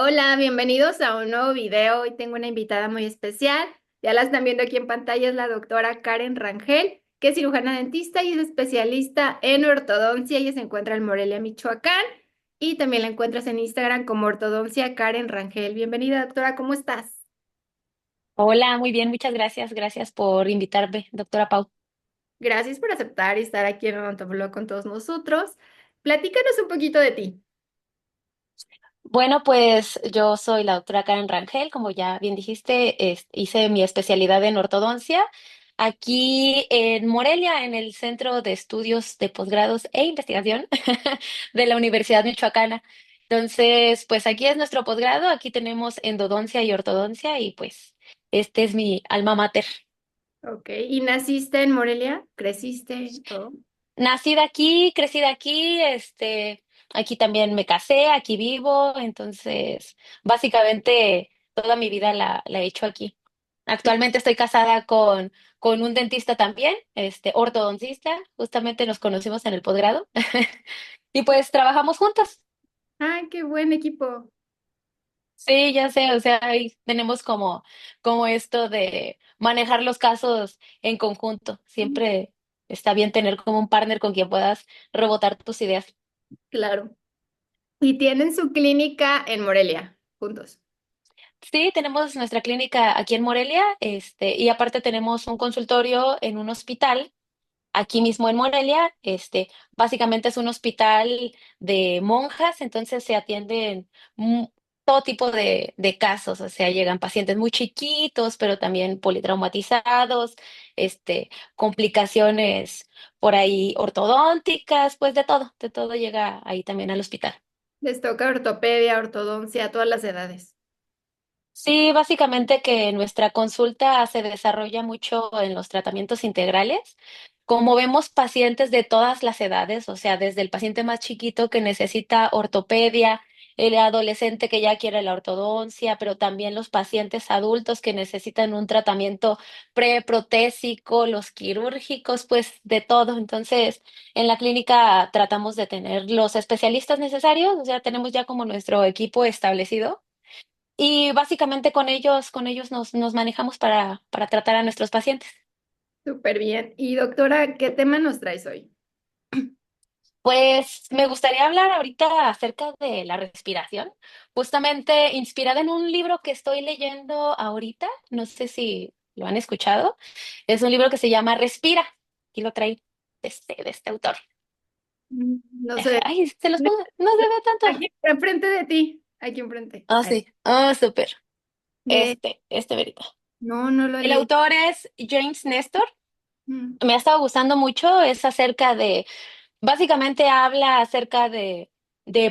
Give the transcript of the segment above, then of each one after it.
Hola, bienvenidos a un nuevo video. Hoy tengo una invitada muy especial. Ya la están viendo aquí en pantalla, es la doctora Karen Rangel, que es cirujana dentista y es especialista en ortodoncia. Ella se encuentra en Morelia, Michoacán, y también la encuentras en Instagram como Ortodoncia Karen Rangel. Bienvenida, doctora, ¿cómo estás? Hola, muy bien, muchas gracias. Gracias por invitarme, doctora Pau. Gracias por aceptar y estar aquí en Odontoblog con todos nosotros. Platícanos un poquito de ti. Bueno, pues yo soy la doctora Karen Rangel, como ya bien dijiste, hice mi especialidad en ortodoncia aquí en Morelia, en el Centro de Estudios de Posgrados e Investigación de la Universidad Michoacana. Entonces, pues aquí es nuestro posgrado, aquí tenemos endodoncia y ortodoncia y pues este es mi alma mater. Ok, ¿y naciste en Morelia? ¿Creciste? ¿Todo? Nacida aquí, crecida aquí, aquí también me casé, aquí vivo, entonces básicamente toda mi vida la he hecho aquí. Actualmente estoy casada con un dentista también, ortodoncista, justamente nos conocimos en el posgrado y pues trabajamos juntos. ¡Ay, qué buen equipo! Sí, ya sé, o sea, ahí tenemos como esto de manejar los casos en conjunto. Siempre está bien tener como un partner con quien puedas rebotar tus ideas. Claro. Y tienen su clínica en Morelia, juntos. Sí, tenemos nuestra clínica aquí en Morelia, y aparte tenemos un consultorio en un hospital aquí mismo en Morelia. Básicamente es un hospital de monjas, entonces se atienden mu- todo tipo de casos, o sea, llegan pacientes muy chiquitos, pero también politraumatizados, complicaciones por ahí ortodónticas, pues de todo llega ahí también al hospital. Les toca ortopedia, ortodoncia, a todas las edades. Sí, básicamente que nuestra consulta se desarrolla mucho en los tratamientos integrales. Como vemos pacientes de todas las edades, o sea, desde el paciente más chiquito que necesita ortopedia, el adolescente que ya quiere la ortodoncia, pero también los pacientes adultos que necesitan un tratamiento preprotésico, los quirúrgicos, pues de todo. Entonces, en la clínica tratamos de tener los especialistas necesarios, o sea, tenemos ya como nuestro equipo establecido y básicamente con ellos nos manejamos para tratar a nuestros pacientes. Súper bien. Y doctora, ¿qué tema nos traes hoy? Pues me gustaría hablar ahorita acerca de la respiración, justamente inspirada en un libro que estoy leyendo ahorita, no sé si lo han escuchado, es un libro que se llama Respira, y lo trae de este autor. No sé. Ay, se los pongo, no se ve tanto. Aquí enfrente de ti. Aquí enfrente. Ah, Ahí. sí, ah, súper, De... verita. No, no lo he El leído. autor es James Nestor, Mm. me ha estado gustando mucho, es acerca de. Básicamente habla acerca de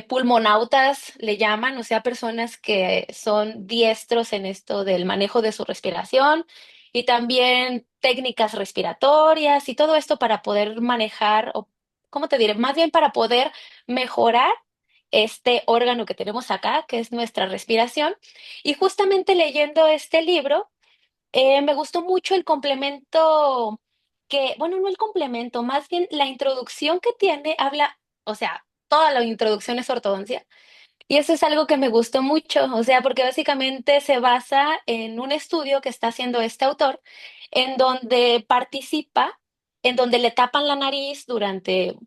pulmonautas, le llaman, o sea, personas que son diestros en esto del manejo de su respiración y también técnicas respiratorias y todo esto para poder manejar, o, ¿cómo te diré? Más bien para poder mejorar este órgano que tenemos acá, que es nuestra respiración. Y justamente leyendo este libro, me gustó mucho el complemento bueno, no el complemento, más bien la introducción que tiene, habla, o sea, toda la introducción es ortodoncia. Y eso es algo que me gustó mucho, o sea, porque básicamente se basa en un estudio que está haciendo este autor, en donde participa, en donde le tapan la nariz durante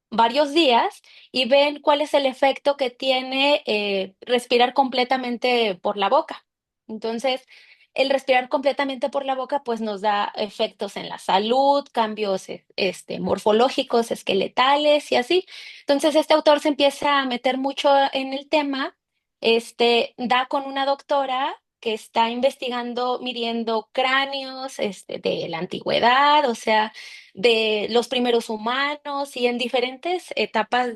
varios días y ven cuál es el efecto que tiene respirar completamente por la boca. Entonces, el respirar completamente por la boca pues nos da efectos en la salud, cambios morfológicos, esqueletales y así. Entonces, este autor se empieza a meter mucho en el tema, da con una doctora que está investigando, midiendo cráneos, de la antigüedad, o sea, de los primeros humanos y en diferentes etapas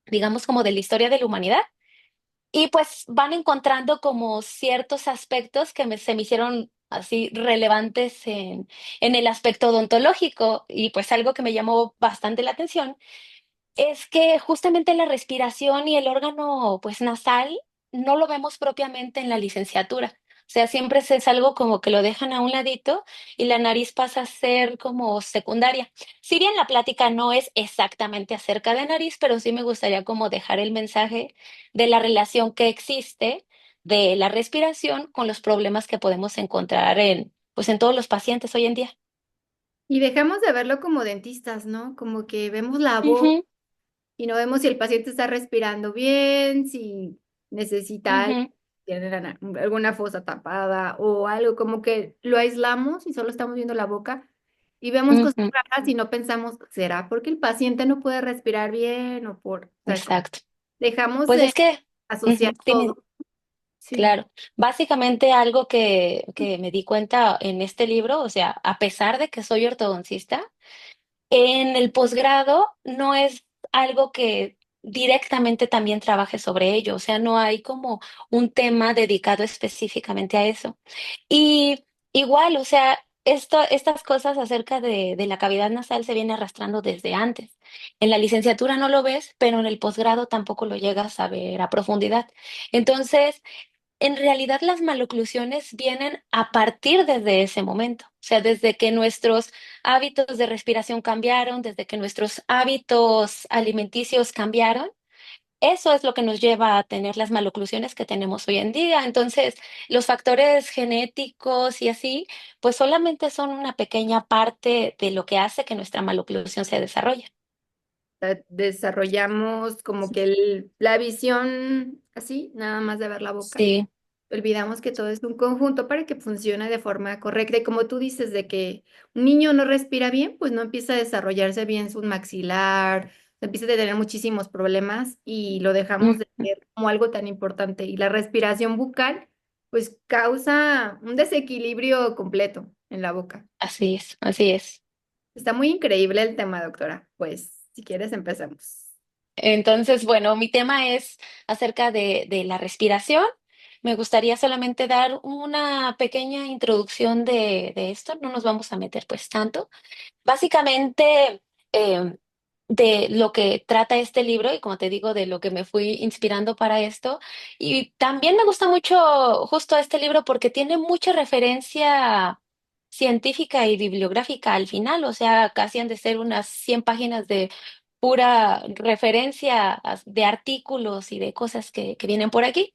digamos, como de la historia de la humanidad. Y pues van encontrando como ciertos aspectos que se me hicieron así relevantes en el aspecto odontológico. Y pues algo que me llamó bastante la atención es que justamente la respiración y el órgano pues nasal no lo vemos propiamente en la licenciatura. O sea, siempre es algo como que lo dejan a un ladito y la nariz pasa a ser como secundaria. Si bien la plática no es exactamente acerca de nariz, pero sí me gustaría como dejar el mensaje de la relación que existe de la respiración con los problemas que podemos encontrar en, pues en todos los pacientes hoy en día. Y dejamos de verlo como dentistas, ¿no? Como que vemos la voz Ujú, y no vemos si el paciente está respirando bien, si necesita algo, ujú, tiene alguna fosa tapada o algo, como que lo aislamos y solo estamos viendo la boca y vemos cosas ujú, raras y no pensamos, ¿será porque el paciente no puede respirar bien o por, o sea, como exacto. dejamos Pues de es que, asociar ujú, dime. todo? Sí. Claro, básicamente algo que me di cuenta en este libro, o sea, a pesar de que soy ortodoncista, en el posgrado no es algo que directamente también trabaje sobre ello, o sea, no hay como un tema dedicado específicamente a eso. Y igual, o sea, estas cosas acerca de la cavidad nasal se viene arrastrando desde antes. En la licenciatura no lo ves, pero en el posgrado tampoco lo llegas a ver a profundidad. Entonces, en realidad las maloclusiones vienen a partir desde ese momento, o sea, desde que nuestros hábitos de respiración cambiaron, desde que nuestros hábitos alimenticios cambiaron. Eso es lo que nos lleva a tener las maloclusiones que tenemos hoy en día. Entonces, los factores genéticos y así, pues solamente son una pequeña parte de lo que hace que nuestra maloclusión se desarrolle. Desarrollamos como que la visión así, nada más de ver la boca. Sí, Olvidamos que todo es un conjunto para que funcione de forma correcta. Y como tú dices, de que un niño no respira bien, pues no empieza a desarrollarse bien su maxilar, empieza a tener muchísimos problemas y lo dejamos de ujú, ver como algo tan importante. Y la respiración bucal, pues causa un desequilibrio completo en la boca. así es, así es. Está muy increíble el tema, doctora. Pues si quieres, empezamos. Entonces, bueno, mi tema es acerca de la respiración. Me gustaría solamente dar una pequeña introducción de esto. No nos vamos a meter pues tanto. Básicamente, eh, de lo que trata este libro y como te digo, de lo que me fui inspirando para esto. Y también me gusta mucho justo este libro porque tiene mucha referencia científica y bibliográfica al final, o sea, casi han de ser unas 100 páginas de pura referencia de artículos y de cosas que vienen por aquí.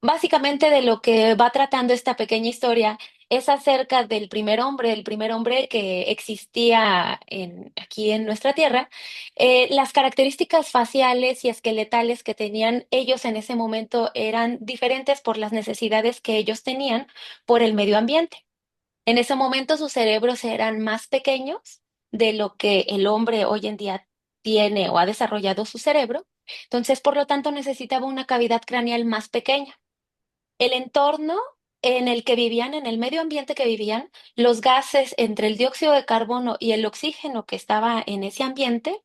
Básicamente de lo que va tratando esta pequeña historia es acerca del primer hombre, el primer hombre que existía aquí en nuestra Tierra. Las características faciales y esqueletales que tenían ellos en ese momento eran diferentes por las necesidades que ellos tenían por el medio ambiente. En ese momento sus cerebros eran más pequeños de lo que el hombre hoy en día tiene o ha desarrollado su cerebro. Entonces, por lo tanto, necesitaba una cavidad craneal más pequeña. El entorno en el que vivían, en el medio ambiente que vivían, los gases entre el dióxido de carbono y el oxígeno que estaba en ese ambiente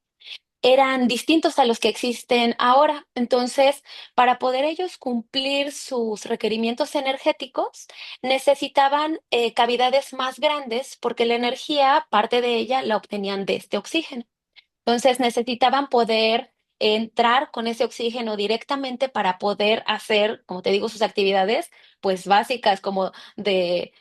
eran distintos a los que existen ahora. Entonces, para poder ellos cumplir sus requerimientos energéticos, necesitaban cavidades más grandes porque la energía, parte de ella, la obtenían de este oxígeno. Entonces necesitaban poder entrar con ese oxígeno directamente para poder hacer, como te digo, sus actividades, pues básicas como de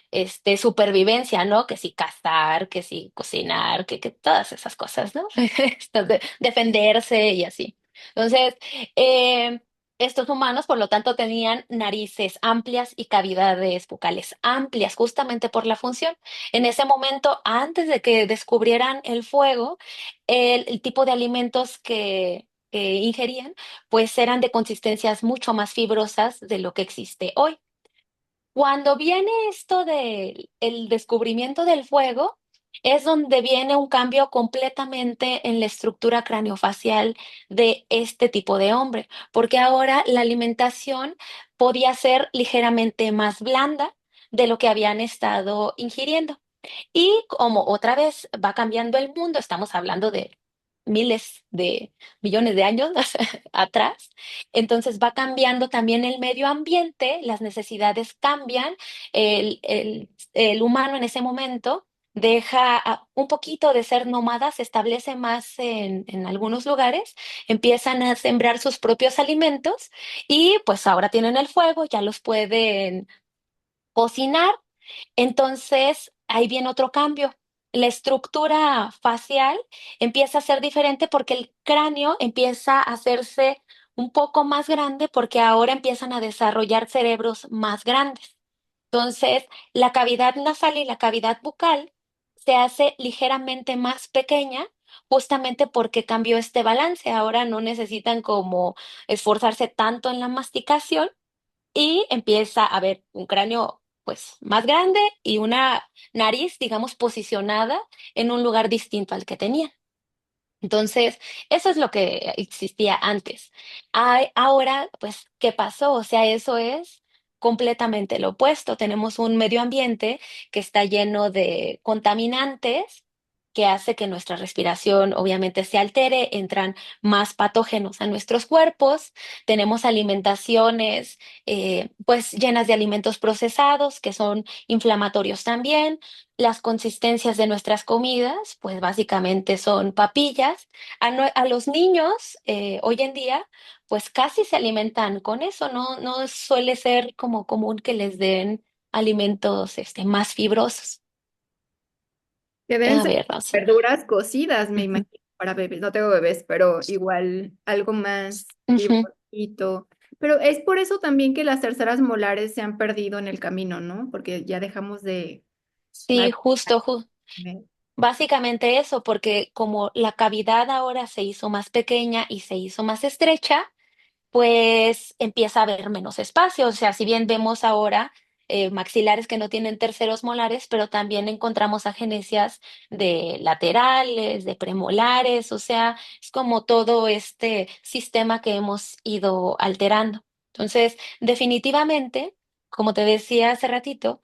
supervivencia, ¿no? Que si cazar, que si cocinar, que todas esas cosas, ¿no? Esto de defenderse y así. Entonces, eh, estos humanos, por lo tanto, tenían narices amplias y cavidades bucales amplias, justamente por la función. En ese momento, antes de que descubrieran el fuego, el tipo de alimentos que ingerían, pues eran de consistencias mucho más fibrosas de lo que existe hoy. Cuando viene esto del el descubrimiento del fuego, es donde viene un cambio completamente en la estructura craneofacial de este tipo de hombre, porque ahora la alimentación podía ser ligeramente más blanda de lo que habían estado ingiriendo. Y como otra vez va cambiando el mundo, estamos hablando de miles de millones de años atrás, entonces va cambiando también el medio ambiente, las necesidades cambian, el humano en ese momento deja un poquito de ser nómada, se establece más en algunos lugares, empiezan a sembrar sus propios alimentos y pues ahora tienen el fuego, ya los pueden cocinar. Entonces, ahí viene otro cambio. La estructura facial empieza a ser diferente porque el cráneo empieza a hacerse un poco más grande porque ahora empiezan a desarrollar cerebros más grandes. Entonces, la cavidad nasal y la cavidad bucal se hace ligeramente más pequeña justamente porque cambió este balance. Ahora no necesitan como esforzarse tanto en la masticación y empieza a haber un cráneo pues más grande y una nariz, digamos, posicionada en un lugar distinto al que tenía. Entonces, eso es lo que existía antes. Ahora, pues, ¿qué pasó? O sea, eso es completamente lo opuesto. Tenemos un medio ambiente que está lleno de contaminantes que hace que nuestra respiración obviamente se altere, entran más patógenos a nuestros cuerpos, tenemos alimentaciones pues llenas de alimentos procesados que son inflamatorios también. Las consistencias de nuestras comidas, pues básicamente son papillas. A los niños hoy en día, pues casi se alimentan con eso, ¿no? No suele ser como común que les den alimentos más fibrosos. Que deben A ser ver, vamos a ver. verduras cocidas, me Ujú, imagino, para bebés. No tengo bebés, pero igual algo más ujú. fibrosito. Pero es por eso también que las terceras molares se han perdido en el camino, ¿no? Porque ya dejamos de Sí, justo, comer. básicamente eso, porque como la cavidad ahora se hizo más pequeña y se hizo más estrecha, pues empieza a haber menos espacio. O sea, si bien vemos ahora maxilares que no tienen terceros molares, pero también encontramos agenesias de laterales, de premolares, o sea, es como todo este sistema que hemos ido alterando. Entonces, definitivamente, como te decía hace ratito,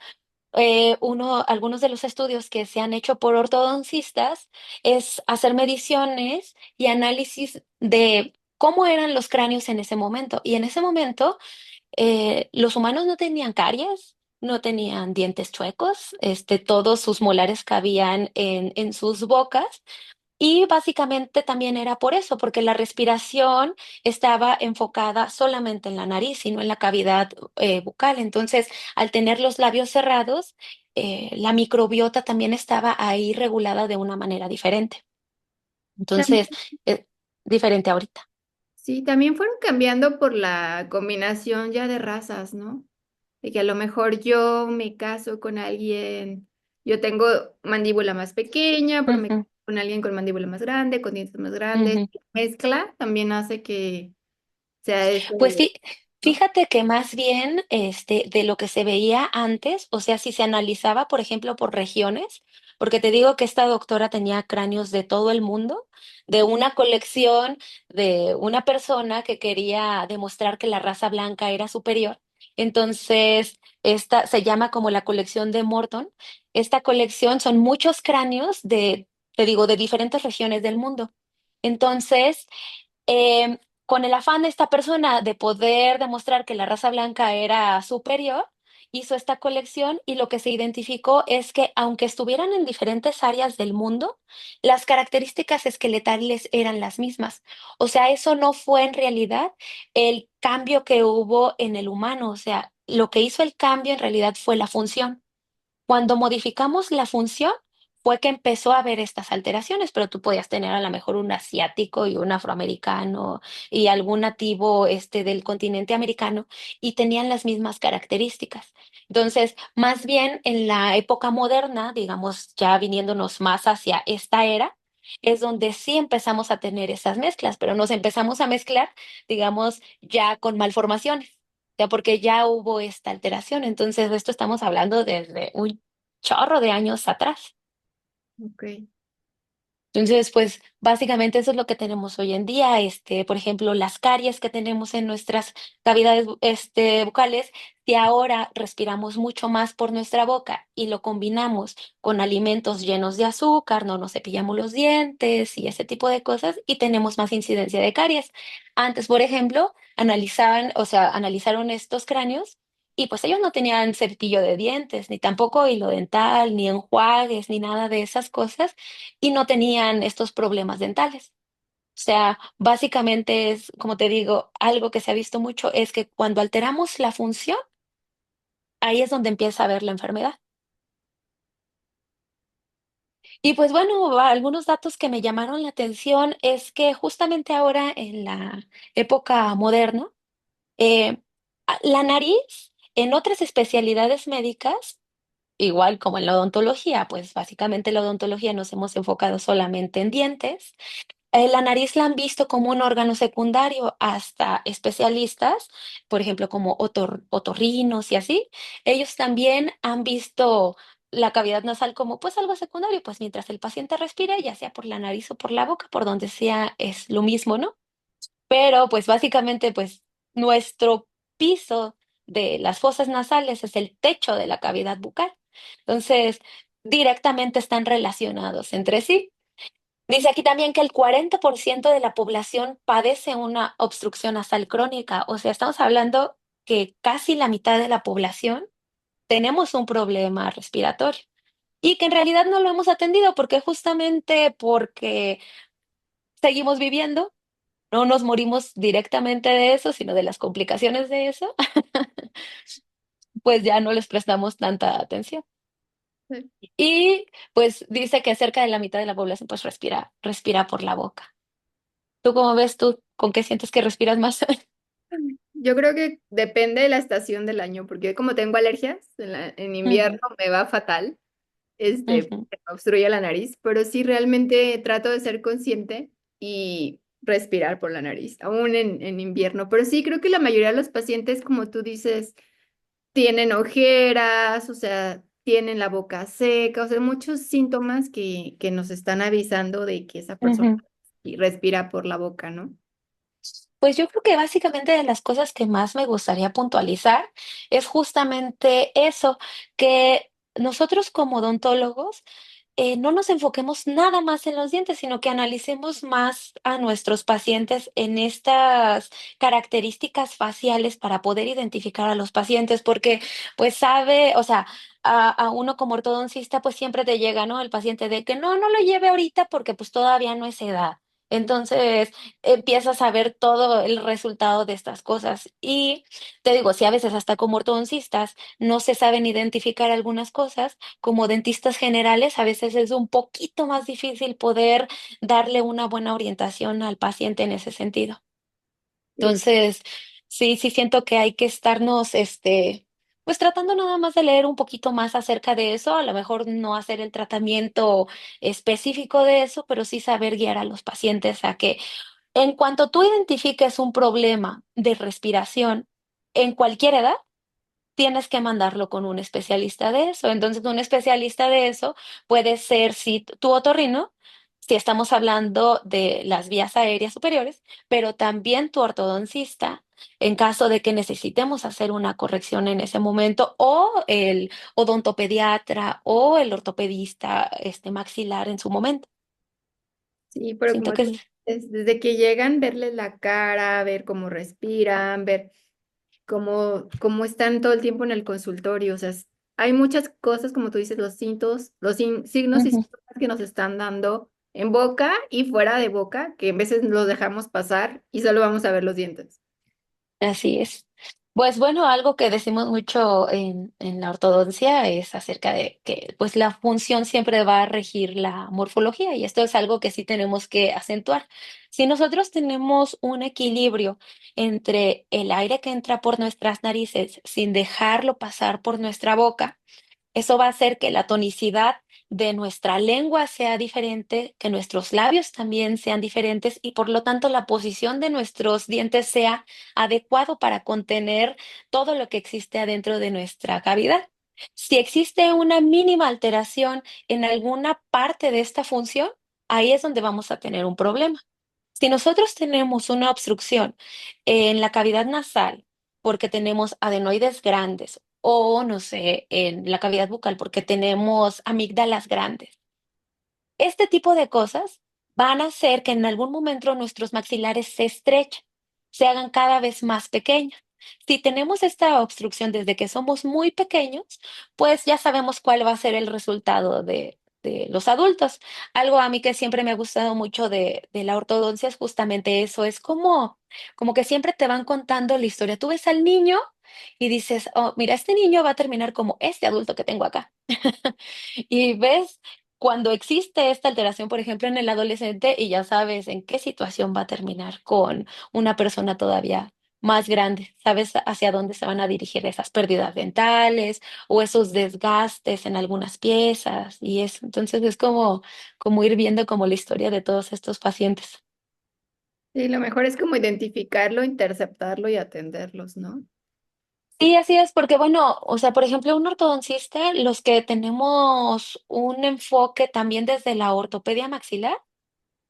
algunos de los estudios que se han hecho por ortodoncistas es hacer mediciones y análisis de cómo eran los cráneos en ese momento. Y en ese momento, los humanos no tenían caries, no tenían dientes chuecos, todos sus molares cabían en sus bocas y básicamente también era por eso, porque la respiración estaba enfocada solamente en la nariz y no en la cavidad bucal. Entonces, al tener los labios cerrados, la microbiota también estaba ahí regulada de una manera diferente. Entonces, También, eh, diferente ahorita. sí, también fueron cambiando por la combinación ya de razas, ¿no? De que a lo mejor yo me caso con alguien, yo tengo mandíbula más pequeña, pero me caso Ujú, con alguien con mandíbula más grande, con dientes más grandes. ujú. La mezcla también hace que sea eso, Pues ¿no? fíjate que más bien de lo que se veía antes, o sea, si se analizaba, por ejemplo, por regiones, porque te digo que esta doctora tenía cráneos de todo el mundo, de una colección de una persona que quería demostrar que la raza blanca era superior. Entonces, esta se llama como la colección de Morton. Esta colección son muchos cráneos te digo, de diferentes regiones del mundo. Entonces, con el afán de esta persona de poder demostrar que la raza blanca era superior, hizo esta colección y lo que se identificó es que aunque estuvieran en diferentes áreas del mundo, las características esqueletales eran las mismas. O sea, eso no fue en realidad el cambio que hubo en el humano, o sea, lo que hizo el cambio en realidad fue la función. Cuando modificamos la función, fue que empezó a haber estas alteraciones, pero tú podías tener a lo mejor un asiático y un afroamericano y algún nativo del continente americano y tenían las mismas características. Entonces, más bien en la época moderna, digamos, ya viniéndonos más hacia esta era, es donde sí empezamos a tener esas mezclas, pero nos empezamos a mezclar, digamos, ya con malformaciones. Ya porque ya hubo esta alteración. Entonces, de esto estamos hablando desde un chorro de años atrás. Ok. Entonces, pues básicamente eso es lo que tenemos hoy en día. Por ejemplo, las caries que tenemos en nuestras cavidades bucales, si ahora respiramos mucho más por nuestra boca y lo combinamos con alimentos llenos de azúcar, no nos cepillamos los dientes y ese tipo de cosas, y tenemos más incidencia de caries. Antes, por ejemplo, analizaron estos cráneos. Y pues ellos no tenían cepillo de dientes, ni tampoco hilo dental, ni enjuagues, ni nada de esas cosas y no tenían estos problemas dentales. O sea, básicamente es, como te digo, algo que se ha visto mucho es que cuando alteramos la función, ahí es donde empieza a ver la enfermedad. Y pues bueno, algunos datos que me llamaron la atención es que justamente ahora en la época moderna, eh, la nariz en otras especialidades médicas, igual como en la odontología, pues básicamente la odontología nos hemos enfocado solamente en dientes. La nariz la han visto como un órgano secundario hasta especialistas, por ejemplo, como otorrinos y así. Ellos también han visto la cavidad nasal como pues algo secundario, pues mientras el paciente respire, ya sea por la nariz o por la boca, por donde sea, es lo mismo, ¿no? Pero pues básicamente pues nuestro piso de las fosas nasales es el techo de la cavidad bucal. Entonces, directamente están relacionados entre sí. Dice aquí también que el 40% de la población padece una obstrucción nasal crónica, o sea, estamos hablando que casi la mitad de la población tenemos un problema respiratorio y que en realidad no lo hemos atendido porque seguimos viviendo, no nos morimos directamente de eso, sino de las complicaciones de eso, pues ya no les prestamos tanta atención. Sí. Y pues dice que cerca de la mitad de la población pues respira por la boca. ¿Tú cómo ves tú? ¿Con qué sientes que respiras más? Yo creo que depende de la estación del año, porque como tengo alergias, en invierno Ujú, me va fatal, ujú. me obstruye la nariz, pero sí realmente trato de ser consciente y respirar por la nariz, aún en invierno. Pero sí creo que la mayoría de los pacientes, como tú dices, tienen ojeras, o sea, tienen la boca seca, o sea, muchos síntomas que nos están avisando de que esa persona Ujú. respira por la boca, ¿no? Pues yo creo que básicamente de las cosas que más me gustaría puntualizar es justamente eso, que nosotros como odontólogos no nos enfoquemos nada más en los dientes, sino que analicemos más a nuestros pacientes en estas características faciales para poder identificar a los pacientes, porque pues sabe, o sea, a uno como ortodoncista pues siempre te llega, ¿no? El paciente de que no lo lleve ahorita porque pues todavía no es edad. Entonces empiezas a ver todo el resultado de estas cosas. Y te digo, si a veces hasta como ortodoncistas no se saben identificar algunas cosas, como dentistas generales, a veces es un poquito más difícil poder darle una buena orientación al paciente en ese sentido. Sí. Entonces, sí siento que hay que estarnos, pues tratando nada más de leer un poquito más acerca de eso, a lo mejor no hacer el tratamiento específico de eso, pero sí saber guiar a los pacientes a que en cuanto tú identifiques un problema de respiración en cualquier edad, tienes que mandarlo con un especialista de eso. Entonces, un especialista de eso puede ser si tu otorrino, si estamos hablando de las vías aéreas superiores, pero también tu ortodoncista en caso de que necesitemos hacer una corrección en ese momento, o el odontopediatra o el ortopedista maxilar en su momento. Sí, pero Siento como que es... tú dices, desde que llegan, verles la cara, ver cómo respiran, ver cómo están todo el tiempo en el consultorio. O sea, hay muchas cosas, como tú dices, signos y Ujú. síntomas que nos están dando en boca y fuera de boca, que a veces los dejamos pasar y solo vamos a ver los dientes. Así es. Pues bueno, algo que decimos mucho en la ortodoncia es acerca de que pues la función siempre va a regir la morfología y esto es algo que sí tenemos que acentuar. Si nosotros tenemos un equilibrio entre el aire que entra por nuestras narices sin dejarlo pasar por nuestra boca, eso va a hacer que la tonicidad de nuestra lengua sea diferente, que nuestros labios también sean diferentes y por lo tanto la posición de nuestros dientes sea adecuado para contener todo lo que existe adentro de nuestra cavidad. Si existe una mínima alteración en alguna parte de esta función, ahí es donde vamos a tener un problema. Si nosotros tenemos una obstrucción en la cavidad nasal porque tenemos adenoides grandes o, no sé, en la cavidad bucal porque tenemos amígdalas grandes, este tipo de cosas van a hacer que en algún momento nuestros maxilares se estrechen, se hagan cada vez más pequeños. Si tenemos esta obstrucción desde que somos muy pequeños, pues ya sabemos cuál va a ser el resultado de los adultos. Algo a mí que siempre me ha gustado mucho de la ortodoncia es justamente eso, es como que siempre te van contando la historia. Tú ves al niño y dices, oh, mira, este niño va a terminar como este adulto que tengo acá. Y ves cuando existe esta alteración, por ejemplo, en el adolescente, y ya sabes en qué situación va a terminar con una persona todavía más grande, sabes hacia dónde se van a dirigir esas pérdidas dentales o esos desgastes en algunas piezas y eso. Entonces es como ir viendo como la historia de todos estos pacientes. Y lo mejor es como identificarlo, interceptarlo y atenderlos, ¿no? Sí, así es, porque bueno, o sea, por ejemplo, un ortodoncista, los que tenemos un enfoque también desde la ortopedia maxilar,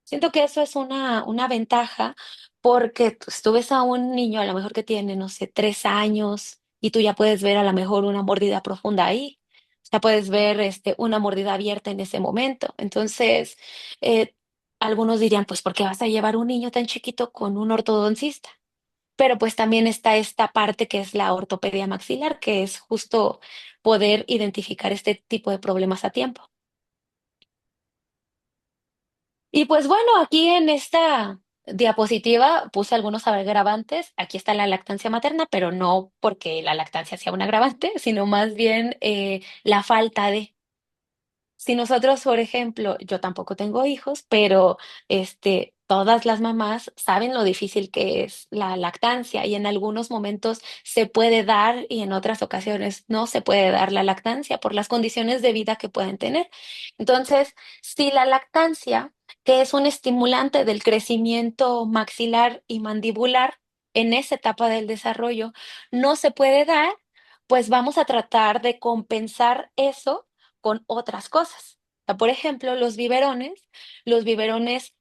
siento que eso es una ventaja porque pues, tú ves a un niño a lo mejor que tiene, no sé, 3 años y tú ya puedes ver a lo mejor una mordida profunda ahí. O sea, puedes ver una mordida abierta en ese momento. Entonces, eh, algunos dirían, pues, ¿por qué vas a llevar un niño tan chiquito con un ortodoncista? Pero pues también está esta parte que es la ortopedia maxilar, que es justo poder identificar este tipo de problemas a tiempo. Y pues bueno, aquí en esta diapositiva puse algunos agravantes. Aquí está la lactancia materna, pero no porque la lactancia sea un agravante, sino más bien la falta de. Si nosotros, por ejemplo, yo tampoco tengo hijos, pero todas las mamás saben lo difícil que es la lactancia y en algunos momentos se puede dar y en otras ocasiones no se puede dar la lactancia por las condiciones de vida que pueden tener. Entonces, si la lactancia, que es un estimulante del crecimiento maxilar y mandibular en esa etapa del desarrollo, no se puede dar, pues vamos a tratar de compensar eso con otras cosas. O sea, por ejemplo, los biberones,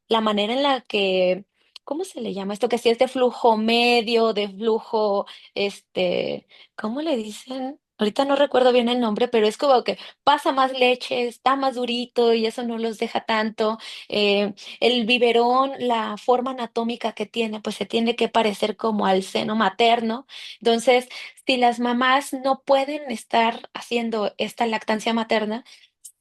la manera en la que, ¿cómo se le llama esto? Que si es de flujo medio, de flujo, este, ¿cómo le dicen? Ahorita no recuerdo bien el nombre, pero es como que pasa más leche, está más durito y eso no los deja tanto. El biberón, la forma anatómica que tiene, pues se tiene que parecer como al seno materno. Entonces, si las mamás no pueden estar haciendo esta lactancia materna,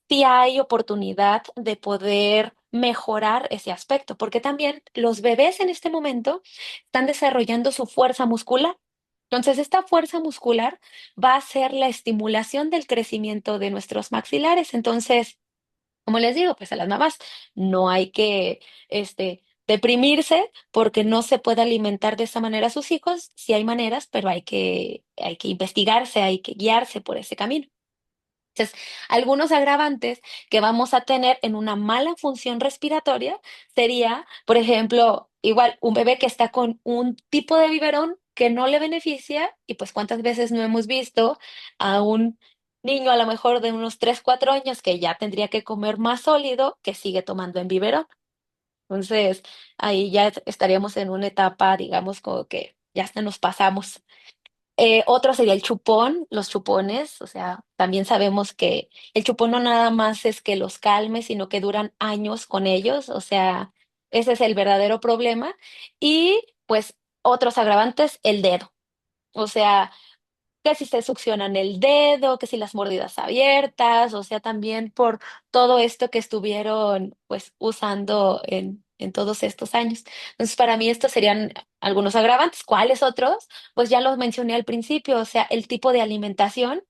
sí hay oportunidad de poder mejorar ese aspecto, porque también los bebés en este momento están desarrollando su fuerza muscular. Entonces, esta fuerza muscular va a ser la estimulación del crecimiento de nuestros maxilares. Entonces, como les digo, pues a las mamás no hay que deprimirse porque no se puede alimentar de esa manera a sus hijos. Sí hay maneras, pero hay que investigarse, hay que guiarse por ese camino. Entonces, algunos agravantes que vamos a tener en una mala función respiratoria sería, por ejemplo, igual un bebé que está con un tipo de biberón que no le beneficia y pues cuántas veces no hemos visto a un niño a lo mejor de unos 3 4 años que ya tendría que comer más sólido que sigue tomando en biberón. Entonces, ahí ya estaríamos en una etapa, digamos, como que ya hasta nos pasamos. Otro sería el chupón, los chupones, o sea, también sabemos que el chupón no nada más es que los calme, sino que duran años con ellos, o sea, ese es el verdadero problema. Y pues otros agravantes, el dedo, o sea, que si se succionan el dedo, que si las mordidas abiertas, o sea, también por todo esto que estuvieron pues usando en todos estos años. Entonces, para mí estos serían algunos agravantes. ¿Cuáles otros? Pues ya los mencioné al principio, o sea, el tipo de alimentación,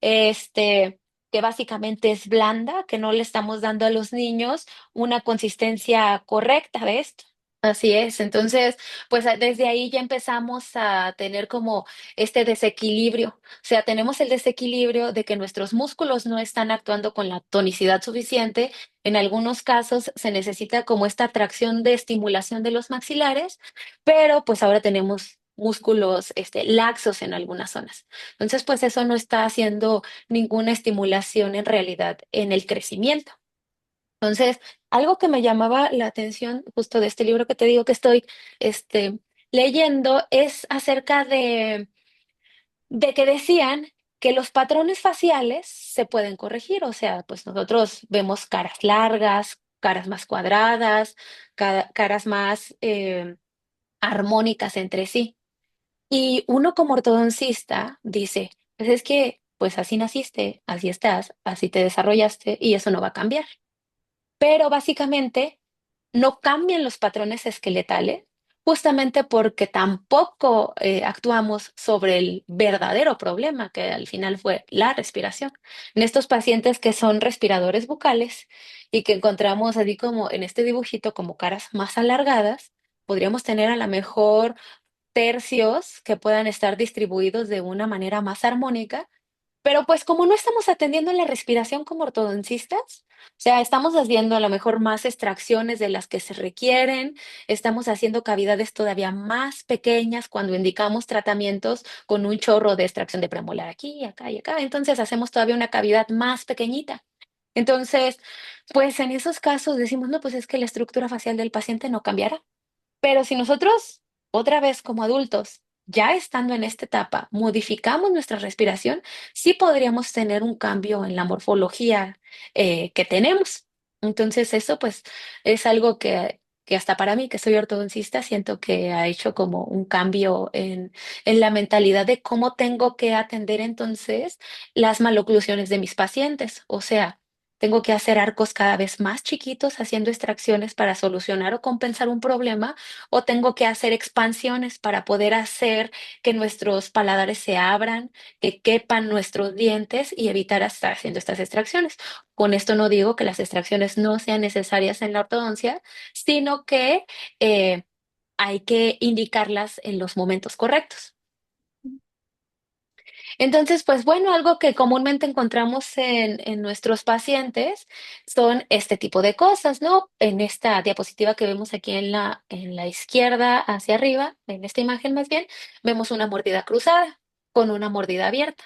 este, que básicamente es blanda, que no le estamos dando a los niños una consistencia correcta de esto. Así es, entonces, pues desde ahí ya empezamos a tener como este desequilibrio, o sea, tenemos el desequilibrio de que nuestros músculos no están actuando con la tonicidad suficiente, en algunos casos se necesita como esta atracción de estimulación de los maxilares, pero pues ahora tenemos músculos laxos en algunas zonas. Entonces, pues eso no está haciendo ninguna estimulación en realidad en el crecimiento. Entonces, algo que me llamaba la atención justo de este libro que te digo que estoy este, leyendo es acerca de que decían que los patrones faciales se pueden corregir. O sea, pues nosotros vemos caras largas, caras más cuadradas, caras más armónicas entre sí. Y uno como ortodoncista dice, pues es que pues así naciste, así estás, así te desarrollaste y eso no va a cambiar. Pero básicamente no cambian los patrones esqueletales justamente porque tampoco actuamos sobre el verdadero problema, que al final fue la respiración. En estos pacientes que son respiradores bucales y que encontramos así como en este dibujito como caras más alargadas, podríamos tener a lo mejor tercios que puedan estar distribuidos de una manera más armónica, pero pues como no estamos atendiendo la respiración como ortodoncistas, o sea, estamos haciendo a lo mejor más extracciones de las que se requieren, estamos haciendo cavidades todavía más pequeñas cuando indicamos tratamientos con un chorro de extracción de premolar aquí, acá y acá, entonces hacemos todavía una cavidad más pequeñita. Entonces, pues en esos casos decimos, no, pues es que la estructura facial del paciente no cambiará. Pero si nosotros, otra vez como adultos, ya estando en esta etapa, modificamos nuestra respiración, sí podríamos tener un cambio en la morfología que tenemos. Entonces, eso pues es algo que hasta para mí, que soy ortodoncista, siento que ha hecho como un cambio en la mentalidad de cómo tengo que atender entonces las maloclusiones de mis pacientes. O sea, tengo que hacer arcos cada vez más chiquitos haciendo extracciones para solucionar o compensar un problema o tengo que hacer expansiones para poder hacer que nuestros paladares se abran, que quepan nuestros dientes y evitar estar haciendo estas extracciones. Con esto no digo que las extracciones no sean necesarias en la ortodoncia, sino que hay que indicarlas en los momentos correctos. Entonces, pues bueno, algo que comúnmente encontramos en nuestros pacientes son este tipo de cosas, ¿no? En esta diapositiva que vemos aquí en la izquierda hacia arriba, en esta imagen más bien, vemos una mordida cruzada con una mordida abierta.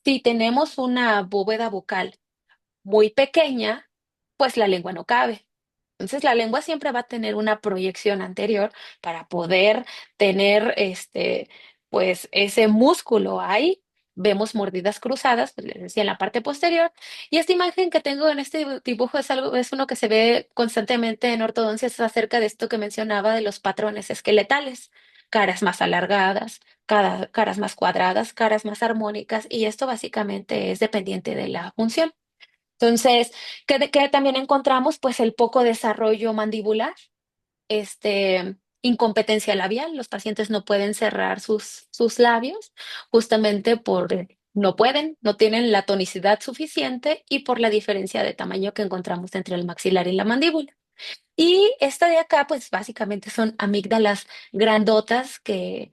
Si tenemos una bóveda bucal muy pequeña, pues la lengua no cabe. Entonces, la lengua siempre va a tener una proyección anterior para poder tener pues ese músculo ahí. Vemos mordidas cruzadas, pues les decía, en la parte posterior. Y esta imagen que tengo en este dibujo es algo, es uno que se ve constantemente en ortodoncia, es acerca de esto que mencionaba de los patrones esqueletales. Caras más alargadas, caras más cuadradas, caras más armónicas, y esto básicamente es dependiente de la función. Entonces, ¿qué también encontramos? Pues el poco desarrollo mandibular, incompetencia labial. Los pacientes no pueden cerrar sus labios justamente no pueden, no tienen la tonicidad suficiente y por la diferencia de tamaño que encontramos entre el maxilar y la mandíbula. Y esta de acá, pues básicamente son amígdalas grandotas que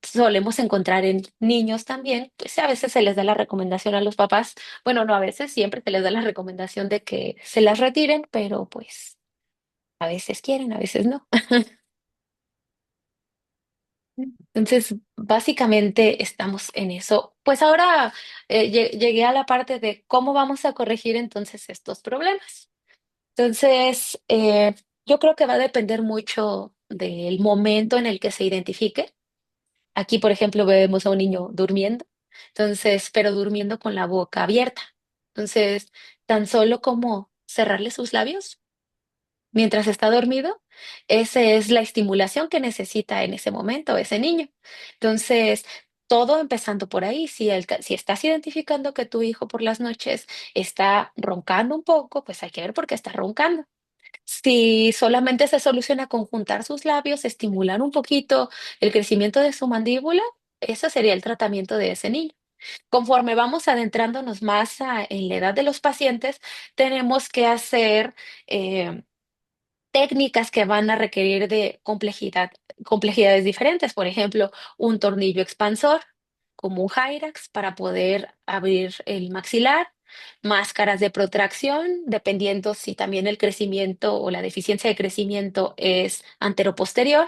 solemos encontrar en niños también. Pues a veces se les da la recomendación a los papás, bueno, no a veces, siempre se les da la recomendación de que se las retiren, pero pues a veces quieren, a veces no. Entonces, básicamente estamos en eso. Pues ahora llegué a la parte de cómo vamos a corregir entonces estos problemas. Entonces, yo creo que va a depender mucho del momento en el que se identifique. Aquí, por ejemplo, vemos a un niño durmiendo, entonces, pero durmiendo con la boca abierta. Entonces, tan solo como cerrarle sus labios mientras está dormido, esa es la estimulación que necesita en ese momento ese niño. Entonces, todo empezando por ahí, si estás identificando que tu hijo por las noches está roncando un poco, pues hay que ver por qué está roncando. Si solamente se soluciona con juntar sus labios, estimular un poquito el crecimiento de su mandíbula, ese sería el tratamiento de ese niño. Conforme vamos adentrándonos más en la edad de los pacientes, tenemos que hacer eh, técnicas que van a requerir de complejidades diferentes. Por ejemplo, un tornillo expansor, como un Hyrax, para poder abrir el maxilar, máscaras de protracción, dependiendo si también el crecimiento o la deficiencia de crecimiento es anteroposterior.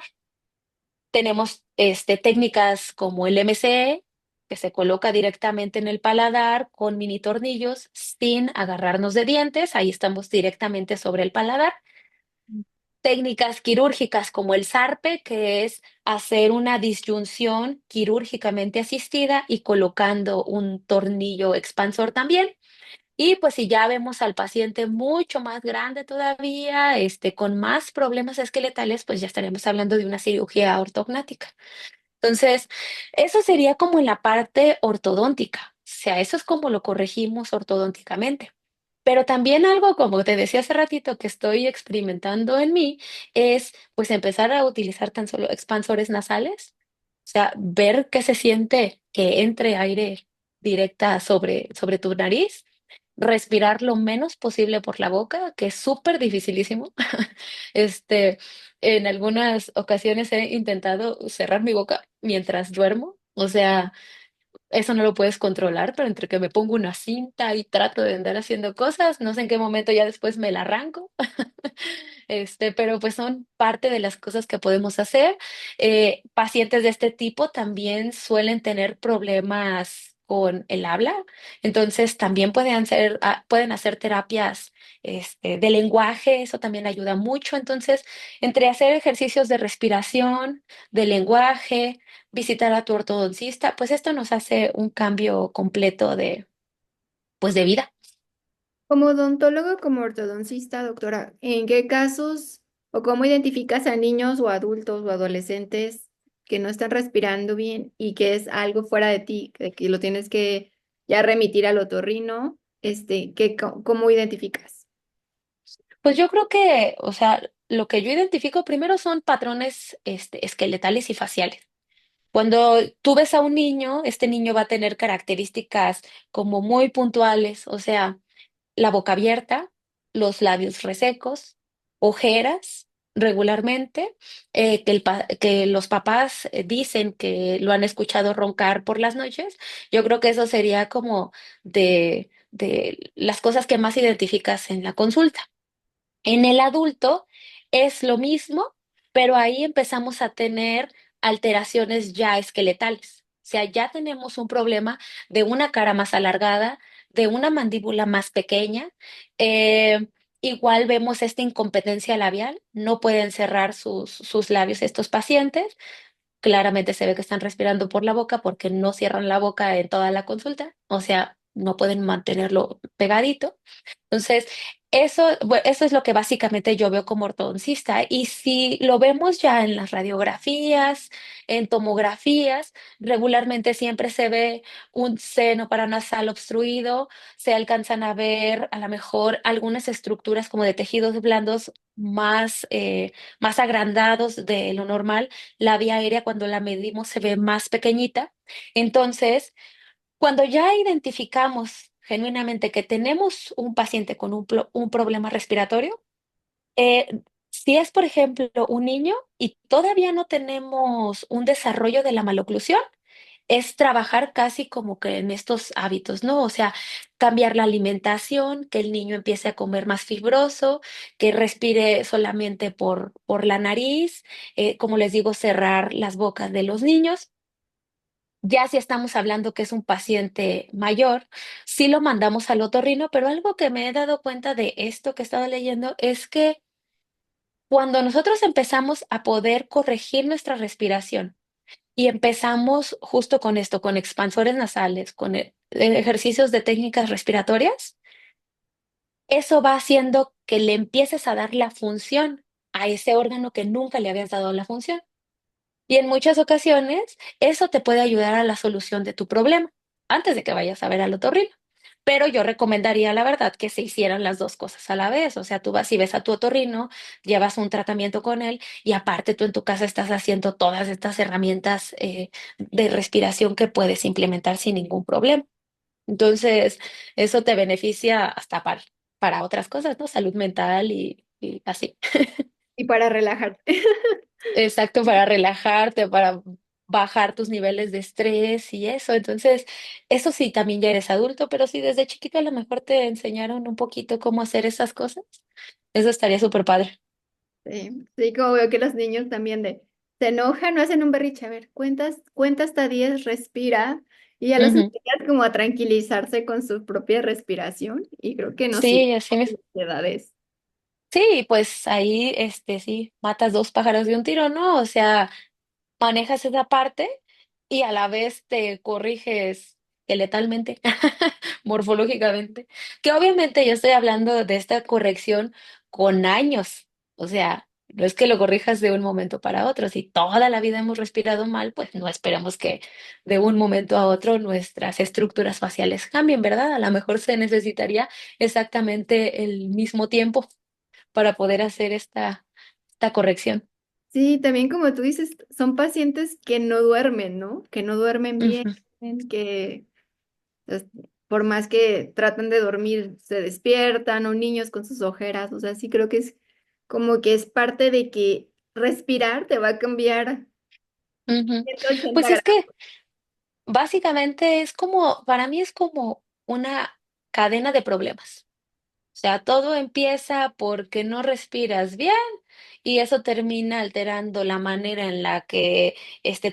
Tenemos técnicas como el MCE, que se coloca directamente en el paladar con mini tornillos sin agarrarnos de dientes. Ahí estamos directamente sobre el paladar. Técnicas quirúrgicas como el SARPE, que es hacer una disyunción quirúrgicamente asistida y colocando un tornillo expansor también. Y pues si ya vemos al paciente mucho más grande todavía, con más problemas esqueletales, pues ya estaríamos hablando de una cirugía ortognática. Entonces, eso sería como en la parte ortodóntica. sea, eso es como lo corregimos ortodónticamente. Pero también algo, como te decía hace ratito, que estoy experimentando en mí, es pues empezar a utilizar tan solo expansores nasales, o sea, ver qué se siente que entre aire directa sobre tu nariz, respirar lo menos posible por la boca, que es súper dificilísimo. Este, en algunas ocasiones he intentado cerrar mi boca mientras duermo, o sea, eso no lo puedes controlar, pero entre que me pongo una cinta y trato de andar haciendo cosas, no sé en qué momento ya después me la arranco. Pero pues son parte de las cosas que podemos hacer. Pacientes de este tipo también suelen tener problemas con el habla, entonces también pueden hacer terapias de lenguaje, eso también ayuda mucho. Entonces, entre hacer ejercicios de respiración, de lenguaje, visitar a tu ortodoncista, pues esto nos hace un cambio completo pues de vida. Como odontólogo, como ortodoncista, doctora, ¿en qué casos o cómo identificas a niños o adultos o adolescentes que no están respirando bien y que es algo fuera de ti, que lo tienes que ya remitir al otorrino? ¿Cómo identificas? Pues yo creo que, o sea, lo que yo identifico primero son patrones esqueletales y faciales. Cuando tú ves a un niño, este niño va a tener características como muy puntuales, o sea, la boca abierta, los labios resecos, ojeras regularmente, que los papás dicen que lo han escuchado roncar por las noches. Yo creo que eso sería como de las cosas que más identificas en la consulta. En el adulto es lo mismo, pero ahí empezamos a tener alteraciones ya esqueletales. O sea, ya tenemos un problema de una cara más alargada, de una mandíbula más pequeña. Eh, Igual vemos esta incompetencia labial, no pueden cerrar sus labios estos pacientes. Claramente se ve que están respirando por la boca porque no cierran la boca en toda la consulta, o sea, no pueden mantenerlo pegadito. Entonces, eso es lo que básicamente yo veo como ortodoncista. Y si lo vemos ya en las radiografías, en tomografías, regularmente siempre se ve un seno paranasal obstruido, se alcanzan a ver a lo mejor algunas estructuras como de tejidos blandos más agrandados de lo normal. La vía aérea cuando la medimos se ve más pequeñita. Entonces, cuando ya identificamos genuinamente que tenemos un paciente con un problema respiratorio, si es, por ejemplo, un niño y todavía no tenemos un desarrollo de la maloclusión, es trabajar casi como que en estos hábitos, ¿no? O sea, cambiar la alimentación, que el niño empiece a comer más fibroso, que respire solamente por la nariz, como les digo, cerrar las bocas de los niños. Ya si estamos hablando que es un paciente mayor, sí lo mandamos al otorrino, pero algo que me he dado cuenta de esto que estaba leyendo es que cuando nosotros empezamos a poder corregir nuestra respiración y empezamos justo con esto, con expansores nasales, con ejercicios de técnicas respiratorias, eso va haciendo que le empieces a dar la función a ese órgano que nunca le habías dado la función. Y en muchas ocasiones eso te puede ayudar a la solución de tu problema antes de que vayas a ver al otorrino. Pero yo recomendaría, la verdad, que se hicieran las dos cosas a la vez. O sea, tú vas y ves a tu otorrino, llevas un tratamiento con él y aparte tú en tu casa estás haciendo todas estas herramientas de respiración que puedes implementar sin ningún problema. Entonces, eso te beneficia hasta para otras cosas, ¿no? Salud mental y así. Y para relajarte. Exacto, para relajarte, para bajar tus niveles de estrés y eso. Entonces, eso sí, también ya eres adulto, pero si desde chiquito a lo mejor te enseñaron un poquito cómo hacer esas cosas, eso estaría súper padre. Sí, sí, como veo que los niños también se enojan, no hacen un berrinche, a ver, cuenta hasta 10, respira, y ya los Ujú. enseñas como a tranquilizarse con su propia respiración, y creo que no sirve Sí, así mismo. de edades. Sí, pues ahí, sí, matas dos pájaros de un tiro, ¿no? O sea, manejas esa parte y a la vez te corriges letalmente, morfológicamente, que obviamente yo estoy hablando de esta corrección con años, o sea, no es que lo corrijas de un momento para otro. Si toda la vida hemos respirado mal, pues no esperemos que de un momento a otro nuestras estructuras faciales cambien, ¿verdad? A lo mejor se necesitaría exactamente el mismo tiempo para poder hacer esta corrección. Sí, también como tú dices, son pacientes que no duermen, ¿no? Que no duermen bien, Ujú, que pues, por más que tratan de dormir, se despiertan, o niños con sus ojeras, o sea, sí creo que es como que es parte de que respirar te va a cambiar ujú. 180 Pues es grados. que básicamente es como, para mí es como una cadena de problemas. O sea, todo empieza porque no respiras bien y eso termina alterando la manera en la que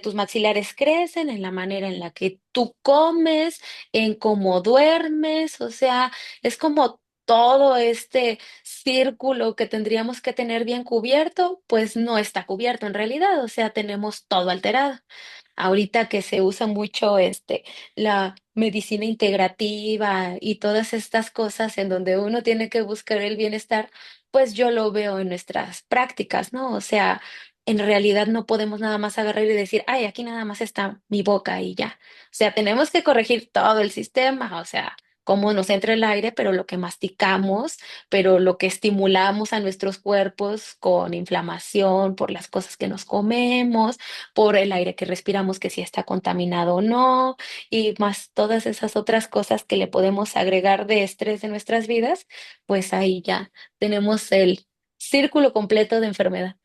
tus maxilares crecen, en la manera en la que tú comes, en cómo duermes. O sea, es como todo este círculo que tendríamos que tener bien cubierto, pues no está cubierto en realidad. O sea, tenemos todo alterado. Ahorita que se usa mucho la medicina integrativa y todas estas cosas en donde uno tiene que buscar el bienestar, pues yo lo veo en nuestras prácticas, ¿no? O sea, en realidad no podemos nada más agarrar y decir, ay, aquí nada más está mi boca y ya. O sea, tenemos que corregir todo el sistema, o sea, cómo nos entra el aire, pero lo que masticamos, pero lo que estimulamos a nuestros cuerpos con inflamación por las cosas que nos comemos, por el aire que respiramos, que si está contaminado o no, y más todas esas otras cosas que le podemos agregar de estrés en nuestras vidas, pues ahí ya tenemos el círculo completo de enfermedad.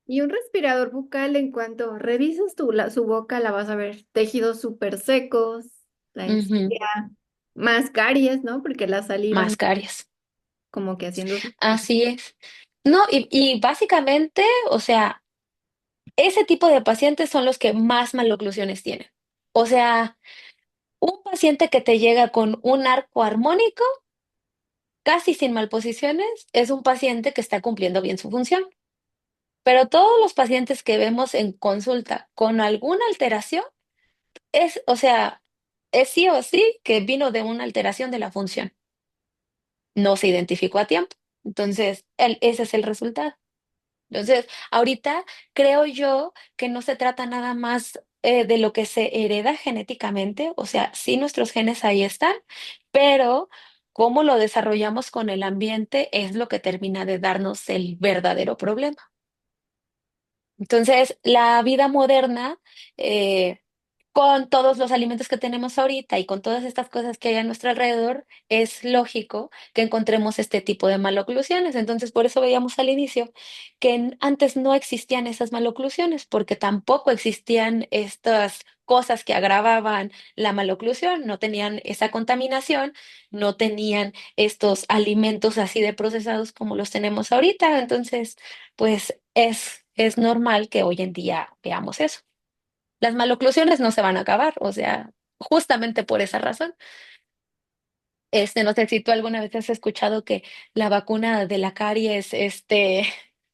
Y un respirador bucal, en cuanto revisas su boca, la vas a ver tejidos súper secos, la Ujú, encía, más caries, ¿no? Porque la saliva más caries. como que haciendo sus cosas. Así es. No, y básicamente, o sea, ese tipo de pacientes son los que más maloclusiones tienen. O sea, un paciente que te llega con un arco armónico, casi sin malposiciones, es un paciente que está cumpliendo bien su función. Pero todos los pacientes que vemos en consulta con alguna alteración o sea, es sí o sí que vino de una alteración de la función. No se identificó a tiempo. Entonces, ese es el resultado. Entonces, ahorita creo yo que no se trata nada más de lo que se hereda genéticamente, o sea, sí nuestros genes ahí están, pero cómo lo desarrollamos con el ambiente es lo que termina de darnos el verdadero problema. Entonces, la vida moderna, eh, con todos los alimentos que tenemos ahorita y con todas estas cosas que hay a nuestro alrededor, es lógico que encontremos este tipo de maloclusiones. Entonces, por eso veíamos al inicio que antes no existían esas maloclusiones, porque tampoco existían estas cosas que agravaban la maloclusión, no tenían esa contaminación, no tenían estos alimentos así de procesados como los tenemos ahorita. Entonces, pues es normal que hoy en día veamos eso. Las maloclusiones no se van a acabar, o sea, justamente por esa razón. No sé si tú alguna vez has escuchado que la vacuna de la caries,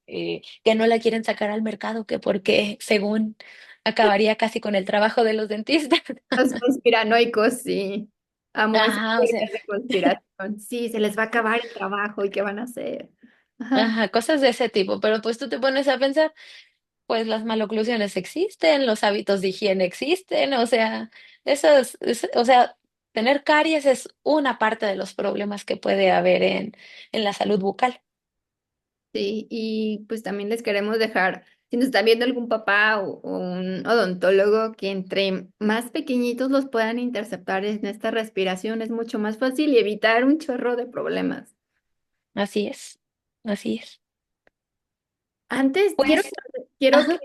que no la quieren sacar al mercado, que porque según acabaría casi con el trabajo de los dentistas. Los conspiranoicos, sí. Amo esas Ajá, o sea, teorías de conspiración. Sí, se les va a acabar el trabajo y qué van a hacer. Ajá. ajá, cosas de ese tipo, pero pues tú te pones a pensar. Pues las maloclusiones existen, los hábitos de higiene existen, o sea, o sea, tener caries es una parte de los problemas que puede haber en la salud bucal. Sí, y pues también les queremos dejar, si nos están viendo algún papá o un odontólogo, que entre más pequeñitos los puedan interceptar en esta respiración, es mucho más fácil y evitar un chorro de problemas. Así es, así es. Antes, Pues, quiero que, ajá,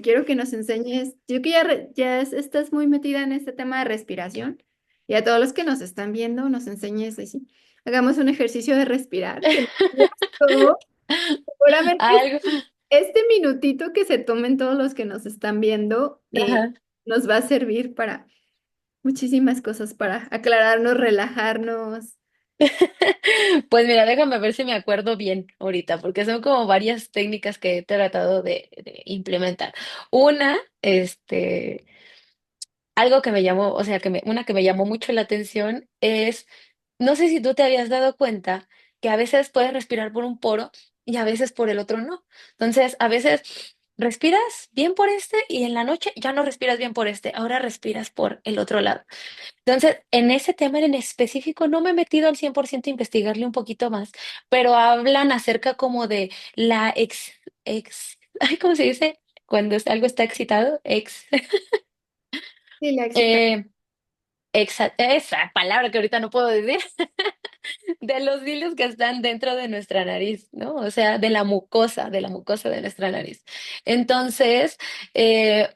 quiero que nos enseñes, yo que estás muy metida en este tema de respiración, y a todos los que nos están viendo, nos enseñes así. Hagamos un ejercicio de respirar, que nos digas todo. Seguramente algo, este minutito que se tomen todos los que nos están viendo, ajá. nos va a servir para muchísimas cosas, para aclararnos, relajarnos. Pues mira, déjame ver si me acuerdo bien ahorita, porque son como varias técnicas que he tratado de implementar. Una, algo que me llamó, o sea, una que me llamó mucho la atención es, no sé si tú te habías dado cuenta que a veces puedes respirar por un poro y a veces por el otro no. Entonces, a veces respiras bien por este y en la noche ya no respiras bien por este, ahora respiras por el otro lado. Entonces, en ese tema en específico no me he metido al 100% a investigarle un poquito más, pero hablan acerca como de la ay, ¿cómo se dice? Cuando algo está excitado, Sí, la excita. eh, esa palabra que ahorita no puedo decir, de los hilos que están dentro de nuestra nariz, ¿no? O sea, de la mucosa de nuestra nariz. Entonces, eh,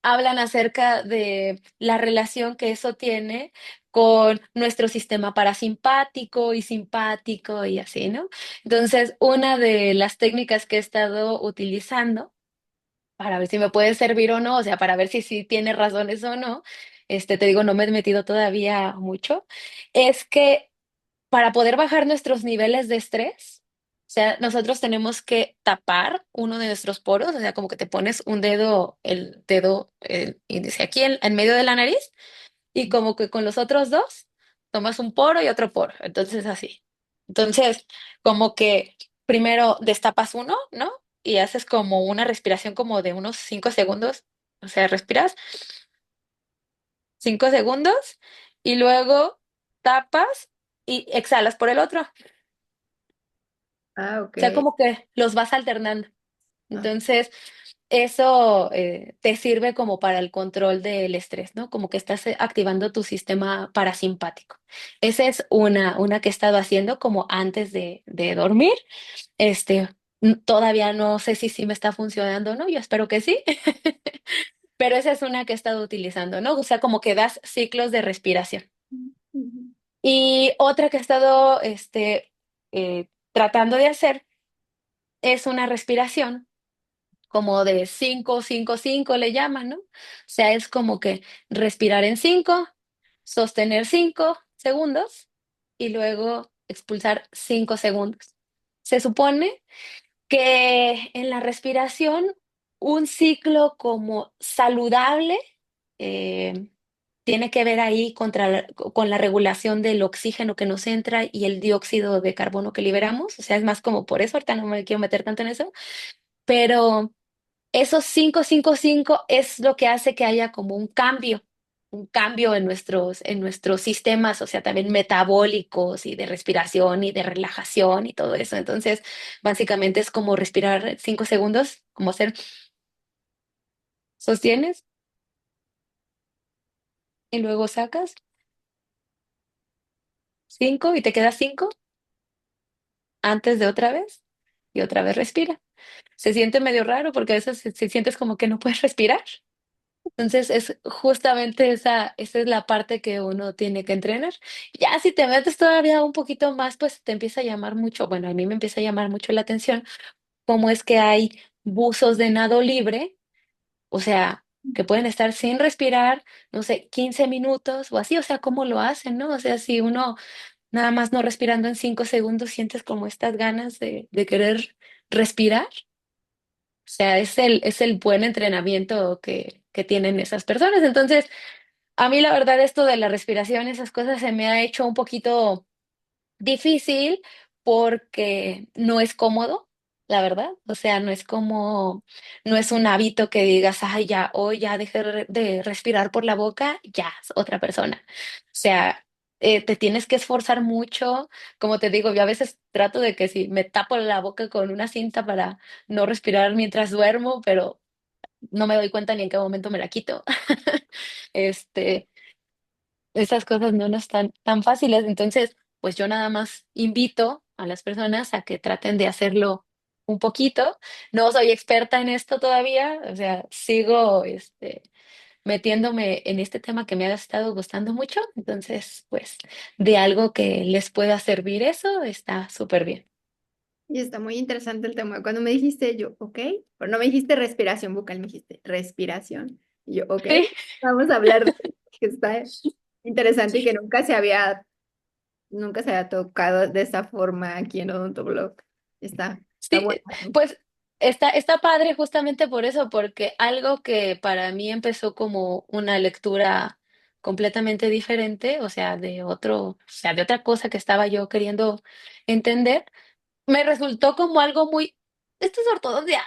hablan acerca de la relación que eso tiene con nuestro sistema parasimpático y simpático y así, ¿no? Entonces, una de las técnicas que he estado utilizando para ver si me puede servir o no, o sea, para ver si sí tiene razones o no, te digo, no me he metido todavía mucho, es que para poder bajar nuestros niveles de estrés, o sea, nosotros tenemos que tapar uno de nuestros poros, o sea, como que te pones un dedo, el dedo el índice aquí en medio de la nariz y como que con los otros dos tomas un poro y otro poro, entonces así. Entonces, como que primero destapas uno, ¿no? Y haces como una respiración como de unos 5 segundos, o sea, respiras 5 segundos y luego tapas y exhalas por el otro. O Ah, ok. sea, como que los vas alternando. Ah, Entonces, eso te sirve como para el control del estrés, ¿no? Como que estás activando tu sistema parasimpático. Esa es una que he estado haciendo como antes de dormir. Este, todavía no sé si sí me está funcionando o no, yo espero que sí, pero esa es una que he estado utilizando, ¿no? O sea, como que das ciclos de respiración. ujú. Y otra que he estado, tratando de hacer es una respiración como de 5 5 5 le llaman, ¿no? O sea, es como que respirar en 5, sostener 5 segundos y luego expulsar 5 segundos. Se supone que en la respiración un ciclo como saludable eh, tiene que ver ahí con la regulación del oxígeno que nos entra y el dióxido de carbono que liberamos. O sea, es más como por eso, ahorita no me quiero meter tanto en eso, pero esos 5 5 5 es lo que hace que haya como un cambio en nuestros sistemas, o sea, también metabólicos y de respiración y de relajación y todo eso. Entonces, básicamente es como respirar 5 segundos, como hacer, sostienes y luego sacas 5 y te quedas 5 antes de otra vez y otra vez respira. Se siente medio raro porque a veces se sientes como que no puedes respirar. Entonces es justamente esa es la parte que uno tiene que entrenar. Ya si te metes todavía un poquito más, pues te empieza a llamar mucho, bueno, a mí me empieza a llamar mucho la atención cómo es que hay buzos de nado libre, o sea, que pueden estar sin respirar, no sé, 15 minutos o así, o sea, cómo lo hacen, ¿no? O sea, si uno nada más no respirando en 5 segundos sientes como estas ganas de querer respirar. O sea, es el buen entrenamiento que tienen esas personas. Entonces, a mí la verdad esto de la respiración, esas cosas se me ha hecho un poquito difícil porque no es cómodo, la verdad. O sea, no es un hábito que digas, ay, ya, hoy ya dejé de respirar por la boca, ya, es otra persona. O sea, te tienes que esforzar mucho. Como te digo, yo a veces trato de que si me tapo la boca con una cinta para no respirar mientras duermo, pero no me doy cuenta ni en qué momento me la quito. Este, esas cosas no están tan fáciles. Entonces, pues yo nada más invito a las personas a que traten de hacerlo un poquito. No soy experta en esto todavía, o sea, sigo metiéndome en este tema que me ha estado gustando mucho. Entonces, pues de algo que les pueda servir eso, está súper bien. Y está muy interesante el tema. Cuando me dijiste yo, ok, pero no me dijiste respiración bucal, me dijiste respiración. Y yo, ok, Sí, vamos a hablar de que está interesante y que nunca se había tocado de esa forma aquí en Odontoblog. Está sí, bueno. pues está padre justamente por eso, porque algo que para mí empezó como una lectura completamente diferente, o sea, de otra cosa que estaba yo queriendo entender, me resultó como algo muy, esto es ortodoncia.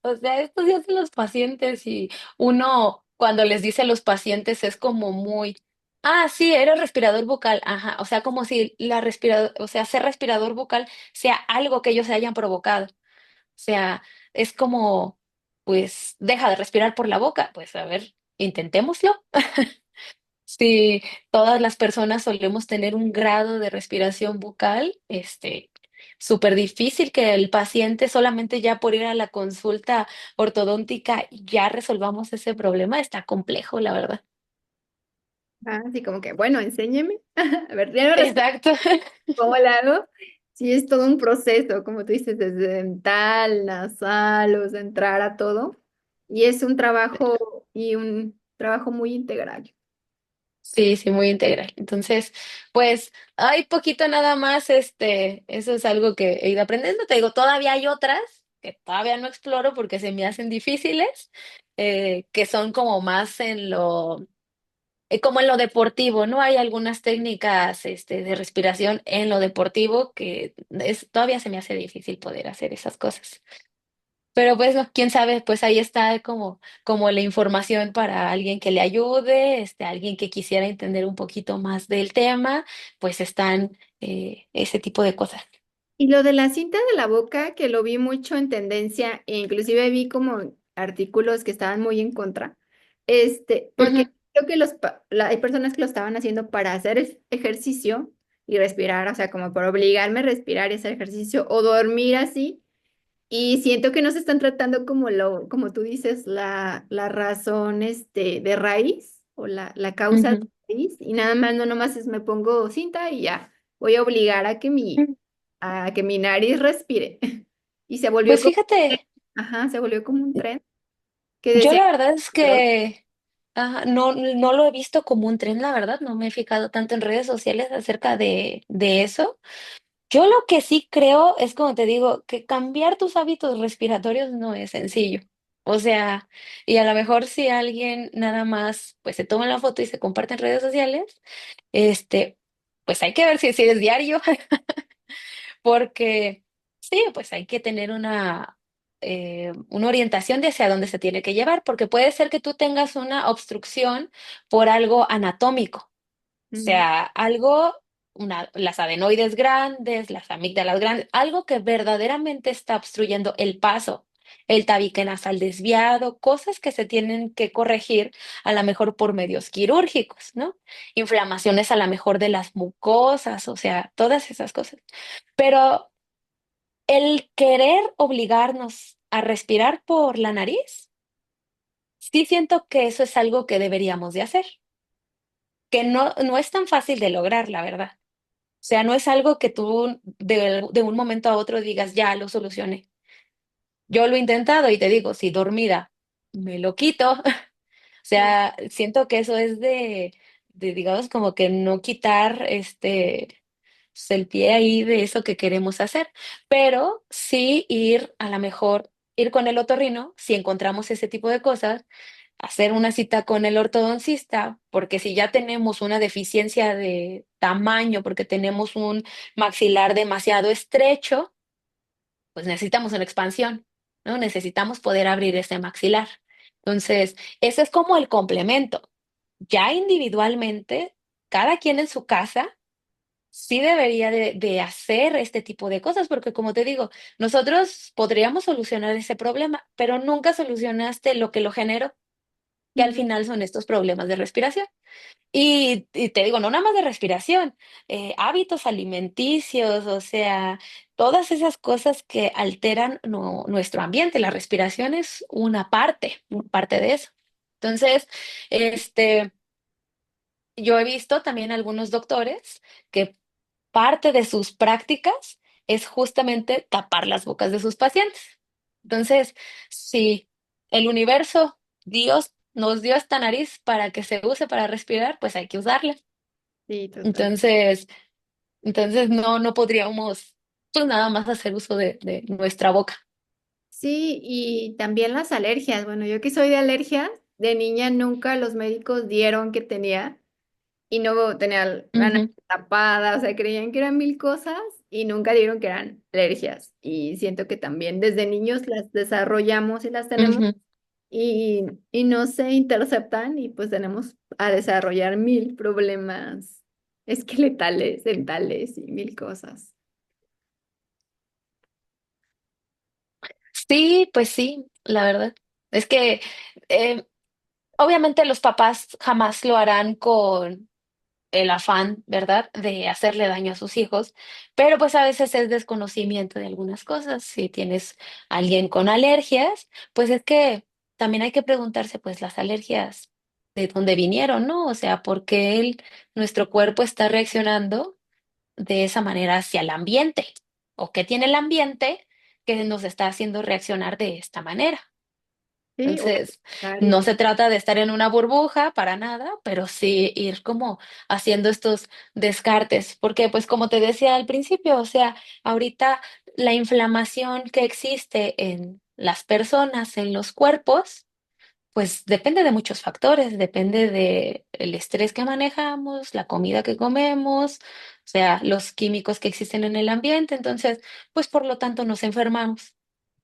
O sea, esto sí hacen los pacientes y uno cuando les dice a los pacientes es como muy, sí, eres respirador bucal, ajá, o sea, como si la respirador, o sea, ser respirador bucal sea algo que ellos se hayan provocado. O sea, es como, pues, deja de respirar por la boca, pues, a ver, intentémoslo. Si todas las personas solemos tener un grado de respiración bucal, súper difícil que el paciente solamente ya por ir a la consulta ortodóntica ya resolvamos ese problema, está complejo, la verdad. Así como que, bueno, enséñeme. A ver, ya no respeto Exacto. cómo la hago. Sí, es todo un proceso, como tú dices, desde dental, nasal, o sea, entrar a todo. Y es un trabajo y un trabajo muy integral. Sí, sí, muy integral. Entonces, pues hay poquito nada más, eso es algo que he ido aprendiendo. Te digo, todavía hay otras que todavía no exploro porque se me hacen difíciles, que son como más como en lo deportivo, ¿no? Hay algunas técnicas, de respiración en lo deportivo que todavía se me hace difícil poder hacer esas cosas. Pero pues, no, quién sabe, pues ahí está como la información para alguien que le ayude, alguien que quisiera entender un poquito más del tema, pues están ese tipo de cosas. Y lo de la cinta de la boca, que lo vi mucho en tendencia, e inclusive vi como artículos que estaban muy en contra, Ujú, porque creo que hay personas que lo estaban haciendo para hacer ejercicio y respirar, o sea, como para obligarme a respirar y hacer ejercicio o dormir así. Y siento que no se están tratando como tú dices, la razón de raíz o la causa de ujú. raíz. Y nada más, no nomás es me pongo cinta y ya. Voy a obligar a que mi nariz respire. Y se volvió Pues como, fíjate. ajá, se volvió como un tren que Yo decía, la verdad es que no lo he visto como un tren, la verdad, no me he fijado tanto en redes sociales acerca de eso. Yo lo que sí creo es, como te digo, que cambiar tus hábitos respiratorios no es sencillo. O sea, y a lo mejor si alguien nada más pues se toma la foto y se comparte en redes sociales, este, pues hay que ver si es diario. Porque sí, pues hay que tener una orientación de hacia dónde se tiene que llevar, porque puede ser que tú tengas una obstrucción por algo anatómico, o ujú, sea, algo, las adenoides grandes, las amígdalas grandes, algo que verdaderamente está obstruyendo el paso. El tabique nasal desviado, cosas que se tienen que corregir a lo mejor por medios quirúrgicos, ¿no? Inflamaciones a lo mejor de las mucosas, o sea, todas esas cosas. Pero el querer obligarnos a respirar por la nariz, sí siento que eso es algo que deberíamos de hacer, que no es tan fácil de lograr, la verdad. O sea, no es algo que tú de un momento a otro digas, ya lo solucioné. Yo lo he intentado y te digo, si dormida me lo quito. O sí, sea, siento que eso es digamos, como que no quitar pues, el pie ahí de eso que queremos hacer, pero sí ir a lo mejor, ir con el otorrino, si encontramos ese tipo de cosas, hacer una cita con el ortodoncista, porque si ya tenemos una deficiencia de tamaño, porque tenemos un maxilar demasiado estrecho, pues necesitamos una expansión, ¿no? Necesitamos poder abrir ese maxilar. Entonces, ese es como el complemento. Ya individualmente, cada quien en su casa sí debería de hacer este tipo de cosas, porque como te digo, nosotros podríamos solucionar ese problema, pero nunca solucionaste lo que lo generó, que al ujú. final son estos problemas de respiración. Y te digo, no nada más de respiración, hábitos alimenticios, o sea, todas esas cosas que alteran nuestro ambiente. La respiración es una parte de eso. Entonces, este, yo he visto también algunos doctores que parte de sus prácticas es justamente tapar las bocas de sus pacientes. Entonces, si el universo, Dios, nos dio esta nariz para que se use para respirar, pues hay que usarla. Sí, totalmente. Entonces, no podríamos pues nada más hacer uso de nuestra boca. Sí, y también las alergias. Bueno, yo que soy de alergias, de niña nunca los médicos dieron que tenía y no tenía la nariz Ujú, tapada, o sea, creían que eran mil cosas y nunca dijeron que eran alergias. Y siento que también desde niños las desarrollamos y las tenemos Ujú. y, y no se interceptan y pues tenemos a desarrollar mil problemas esqueletales, dentales y mil cosas. Sí, pues sí, la verdad. Es que eh, obviamente los papás jamás lo harán con el afán, ¿verdad?, de hacerle daño a sus hijos, pero pues a veces es desconocimiento de algunas cosas. Si tienes a alguien con alergias, pues es que también hay que preguntarse, pues las alergias, ¿de dónde vinieron, no? O sea, ¿por qué nuestro cuerpo está reaccionando de esa manera hacia el ambiente? ¿O qué tiene el ambiente que nos está haciendo reaccionar de esta manera? Sí, o Entonces, no contrario. se trata de estar en una burbuja para nada, pero sí ir como haciendo estos descartes, porque pues como te decía al principio, o sea, ahorita la inflamación que existe en las personas, en los cuerpos, pues depende de muchos factores, depende de el estrés que manejamos, la comida que comemos, o sea, los químicos que existen en el ambiente, entonces, pues por lo tanto nos enfermamos.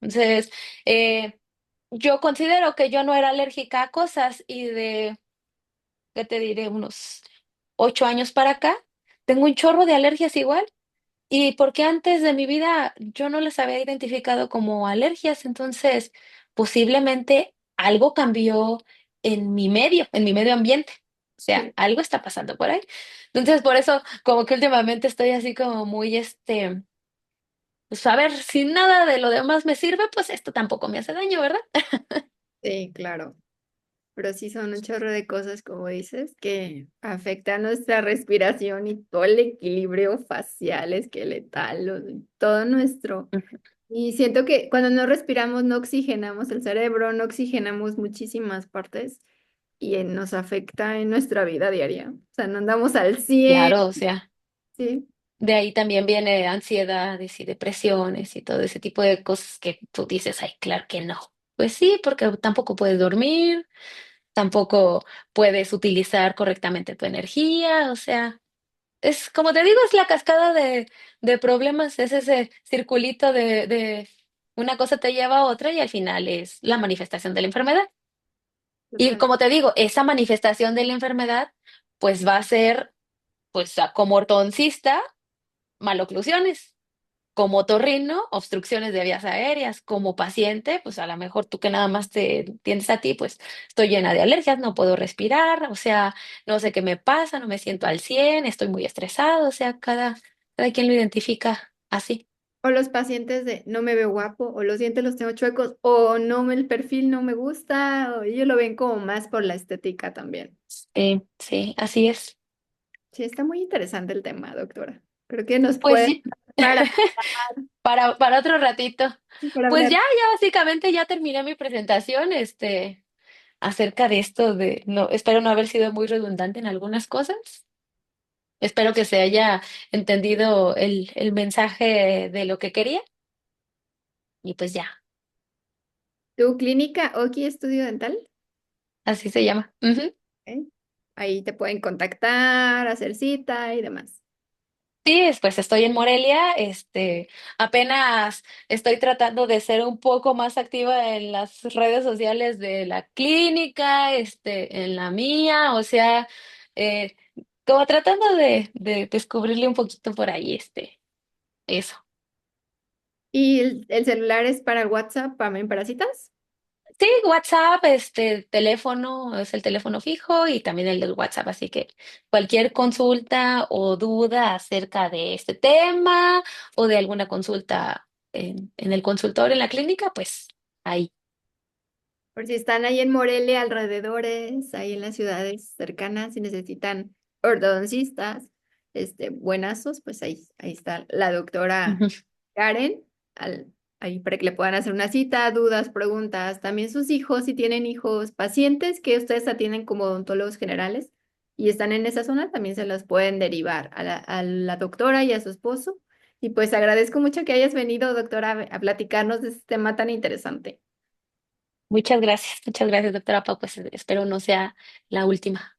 Entonces, eh, yo considero que yo no era alérgica a cosas y de, ¿qué te diré? Unos 8 años para acá, tengo un chorro de alergias igual. Y porque antes de mi vida yo no las había identificado como alergias, entonces posiblemente algo cambió en mi medio ambiente. O sea, Sí, algo está pasando por ahí. Entonces, por eso, como que últimamente estoy así como muy, pues a ver, si nada de lo demás me sirve, pues esto tampoco me hace daño, ¿verdad? sí, claro. Pero sí son un chorro de cosas, como dices, que afectan nuestra respiración y todo el equilibrio facial, esqueletal, todo nuestro. Ujú. Y siento que cuando no respiramos, no oxigenamos el cerebro, no oxigenamos muchísimas partes y nos afecta en nuestra vida diaria. O sea, no andamos al 100, Claro, o sea. sí, De ahí también viene ansiedades y depresiones y todo ese tipo de cosas que tú dices, ay, claro que no. Pues sí, porque tampoco puedes dormir, tampoco puedes utilizar correctamente tu energía, o sea, es como te digo, es la cascada de problemas, es ese circulito de una cosa te lleva a otra y al final es la manifestación de la enfermedad. Y total. como te digo, esa manifestación de la enfermedad, pues va a ser, pues como ortodoncista, maloclusiones. Como otorrino, obstrucciones de vías aéreas. Como paciente, pues a lo mejor tú que nada más te entiendes a ti, pues estoy llena de alergias, no puedo respirar, o sea, no sé qué me pasa, no me siento al 100, estoy muy estresado, o sea, cada quien lo identifica así. O los pacientes de no me veo guapo, o los dientes los tengo chuecos, o no el perfil no me gusta, o ellos lo ven como más por la estética también. Sí, sí, así es. Sí, está muy interesante el tema, doctora. Creo que nos Pues puede sí, para, para otro ratito. para Pues hablar. ya básicamente ya terminé mi presentación, acerca de esto de, no, espero no haber sido muy redundante en algunas cosas. Espero que se haya entendido el mensaje de lo que quería y pues ya, ¿Tu clínica Oki Estudio Dental? así se llama. Ujú. ¿Ok? Ahí te pueden contactar, hacer cita y demás. Sí, pues estoy en Morelia, apenas estoy tratando de ser un poco más activa en las redes sociales de la clínica, en la mía, o sea, eh, como tratando de descubrirle un poquito por ahí, eso. ¿Y el celular es para el WhatsApp, para citas? Sí, WhatsApp, teléfono, es el teléfono fijo y también el del WhatsApp, así que cualquier consulta o duda acerca de este tema o de alguna consulta en el consultorio en la clínica, pues ahí. Por si están ahí en Morelia, alrededores, ahí en las ciudades cercanas, si necesitan ortodoncistas, buenazos, pues ahí está la doctora Ujú. Karen, ahí para que le puedan hacer una cita, dudas, preguntas, también sus hijos, si tienen hijos, pacientes que ustedes atienden como odontólogos generales y están en esa zona, también se los pueden derivar a la doctora y a su esposo. Y pues agradezco mucho que hayas venido, doctora, a platicarnos de este tema tan interesante. Muchas gracias, doctora Pau, pues espero no sea la última.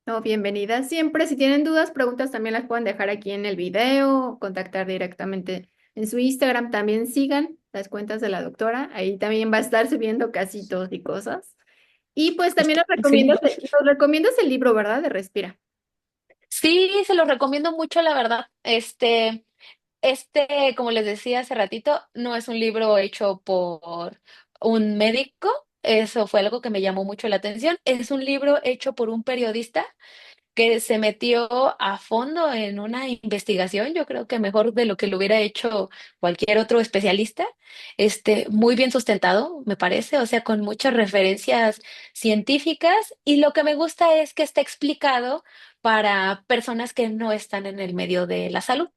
No, bienvenida siempre. Si tienen dudas, preguntas, también las pueden dejar aquí en el video, contactar directamente en su Instagram. También sigan las cuentas de la doctora. Ahí también va a estar subiendo casitos y cosas. Y pues también Sí. nos recomiendas el libro, ¿verdad? De Respira. Sí, se los recomiendo mucho, la verdad. Como les decía hace ratito, no es un libro hecho por un médico. Eso fue algo que me llamó mucho la atención. Es un libro hecho por un periodista que se metió a fondo en una investigación, yo creo que mejor de lo que lo hubiera hecho cualquier otro especialista, muy bien sustentado, me parece, o sea, con muchas referencias científicas, y lo que me gusta es que está explicado para personas que no están en el medio de la salud.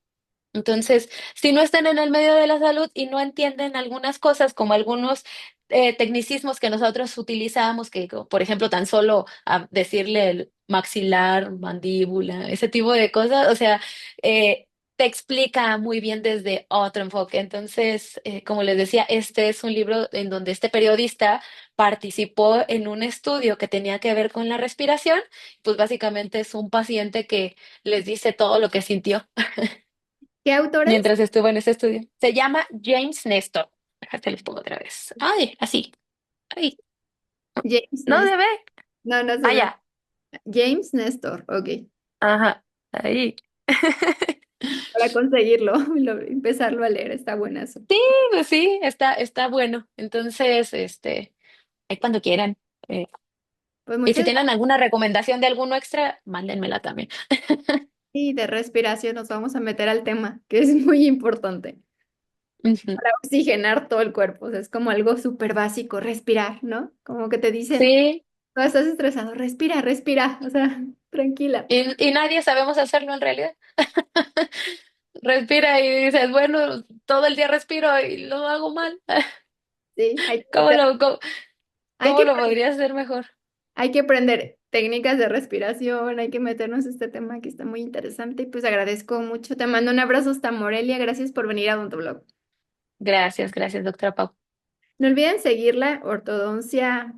Entonces, si no están en el medio de la salud y no entienden algunas cosas, como algunos tecnicismos que nosotros utilizamos, por ejemplo, tan solo decirle el maxilar, mandíbula, ese tipo de cosas, o sea, te explica muy bien desde otro enfoque. Entonces, como les decía, este es un libro en donde este periodista participó en un estudio que tenía que ver con la respiración, pues básicamente es un paciente que les dice todo lo que sintió ¿Qué autores? mientras estuvo en ese estudio. Se llama James Nestor. Déjate les pongo otra vez. Ay, así. Ay, James no Nestor. se ve. No, no se ve. Allá. James Nestor, ok. Ajá. Ahí. Para conseguirlo, empezarlo a leer, está buenazo. Sí, pues sí, está bueno. Entonces, ahí cuando quieran. Eh, Pues y si muchas tienen alguna recomendación de alguno extra, mándenmela también. y de respiración nos vamos a meter al tema, que es muy importante Ujú. para oxigenar todo el cuerpo. O sea, es como algo súper básico, respirar, ¿no? Como que te dicen, Sí, cuando estás estresado, respira, respira, o sea, tranquila. y nadie sabemos hacerlo en realidad. Respira y dices, bueno, todo el día respiro y lo hago mal. Sí, hay que ¿Cómo meter- lo, cómo, hay cómo que, lo podría hacer mejor? hay que aprender técnicas de respiración, hay que meternos a este tema que está muy interesante y pues agradezco mucho. Te mando un abrazo hasta Morelia, gracias por venir a Odontolog. Gracias, gracias, doctora Pau. No olviden seguirla, Ortodoncia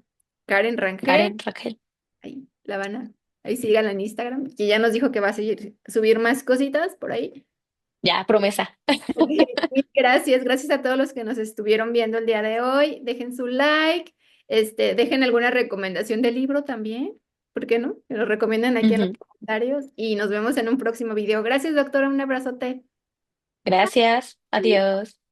Karen Rangel. Karen, Raquel. Ahí la van a, ahí síganla en Instagram, que ya nos dijo que va a seguir, subir más cositas por ahí. Ya, promesa. Ok, mil gracias, gracias a todos los que nos estuvieron viendo el día de hoy. Dejen su like, dejen alguna recomendación de libro también, ¿por qué no? Que lo recomienden aquí en los Ujú. comentarios y nos vemos en un próximo video. Gracias, doctora, un abrazote. Gracias. Adiós.